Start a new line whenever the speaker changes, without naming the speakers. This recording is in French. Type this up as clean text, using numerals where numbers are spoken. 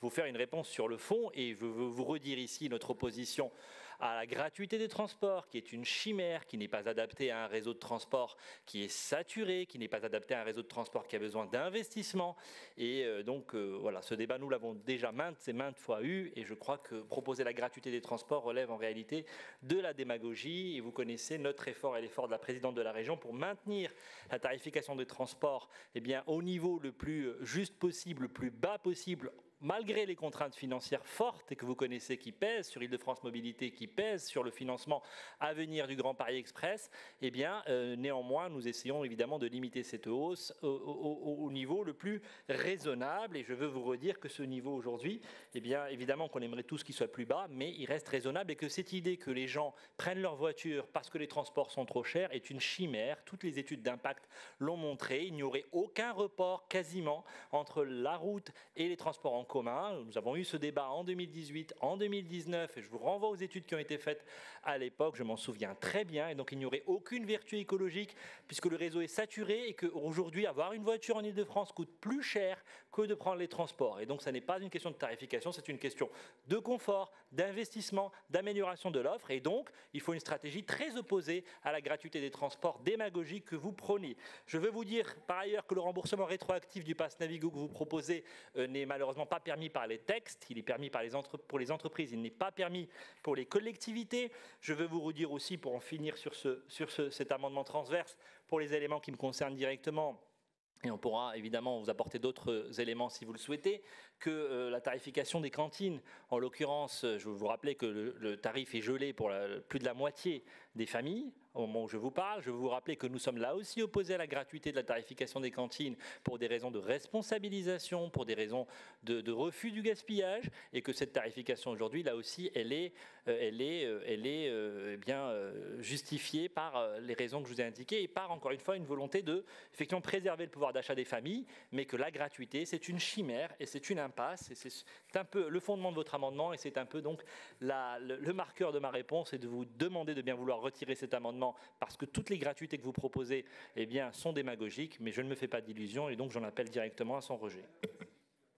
vous faire une réponse sur le fond et je veux vous redire ici notre opposition à la gratuité des transports, qui est une chimère, qui n'est pas adaptée à un réseau de transport qui est saturé, qui n'est pas adapté à un réseau de transport qui a besoin d'investissement. Et donc voilà, ce débat, nous l'avons déjà maintes fois eu, et je crois que proposer la gratuité des transports relève en réalité de la démagogie. Et vous connaissez notre effort et l'effort de la présidente de la région pour maintenir la tarification des transports au niveau le plus juste possible, le plus bas possible, malgré les contraintes financières fortes et que vous connaissez qui pèsent sur Île-de-France Mobilité, qui pèsent sur le financement à venir du Grand Paris Express, néanmoins, nous essayons évidemment de limiter cette hausse au niveau le plus raisonnable. Et je veux vous redire que ce niveau aujourd'hui, évidemment qu'on aimerait tous qu'il soit plus bas, mais il reste raisonnable et que cette idée que les gens prennent leur voiture parce que les transports sont trop chers est une chimère. Toutes les études d'impact l'ont montré. Il n'y aurait aucun report quasiment entre la route et les transports en commun. Nous avons eu ce débat en 2018, en 2019, et je vous renvoie aux études qui ont été faites à l'époque, je m'en souviens très bien, et donc il n'y aurait aucune vertu écologique puisque le réseau est saturé et qu'aujourd'hui, avoir une voiture en Île-de-France coûte plus cher que de prendre les transports. Et donc, ça n'est pas une question de tarification, c'est une question de confort, d'investissement, d'amélioration de l'offre, et donc, il faut une stratégie très opposée à la gratuité des transports démagogique que vous prônez. Je veux vous dire, par ailleurs, que le remboursement rétroactif du pass Navigo que vous proposez n'est malheureusement pas permis par les textes, il est permis pour les entreprises, il n'est pas permis pour les collectivités. Je veux vous redire aussi, pour en finir sur cet amendement transverse, pour les éléments qui me concernent directement, et on pourra évidemment vous apporter d'autres éléments si vous le souhaitez, que la tarification des cantines, en l'occurrence, je veux vous rappeler que le tarif est gelé pour plus de la moitié des familles, au moment où je vous parle. Je veux vous rappeler que nous sommes là aussi opposés à la gratuité de la tarification des cantines pour des raisons de responsabilisation, pour des raisons de refus du gaspillage, et que cette tarification aujourd'hui, là aussi, elle est justifiée par les raisons que je vous ai indiquées et par, encore une fois, une volonté de, effectivement, préserver le pouvoir d'achat des familles, mais que la gratuité, c'est une chimère et c'est une impasse, et c'est un peu le fondement de votre amendement, et c'est un peu donc le marqueur de ma réponse, et de vous demander de bien vouloir retirer cet amendement parce que toutes les gratuités que vous proposez sont démagogiques, mais je ne me fais pas d'illusions et donc j'en appelle directement à son rejet.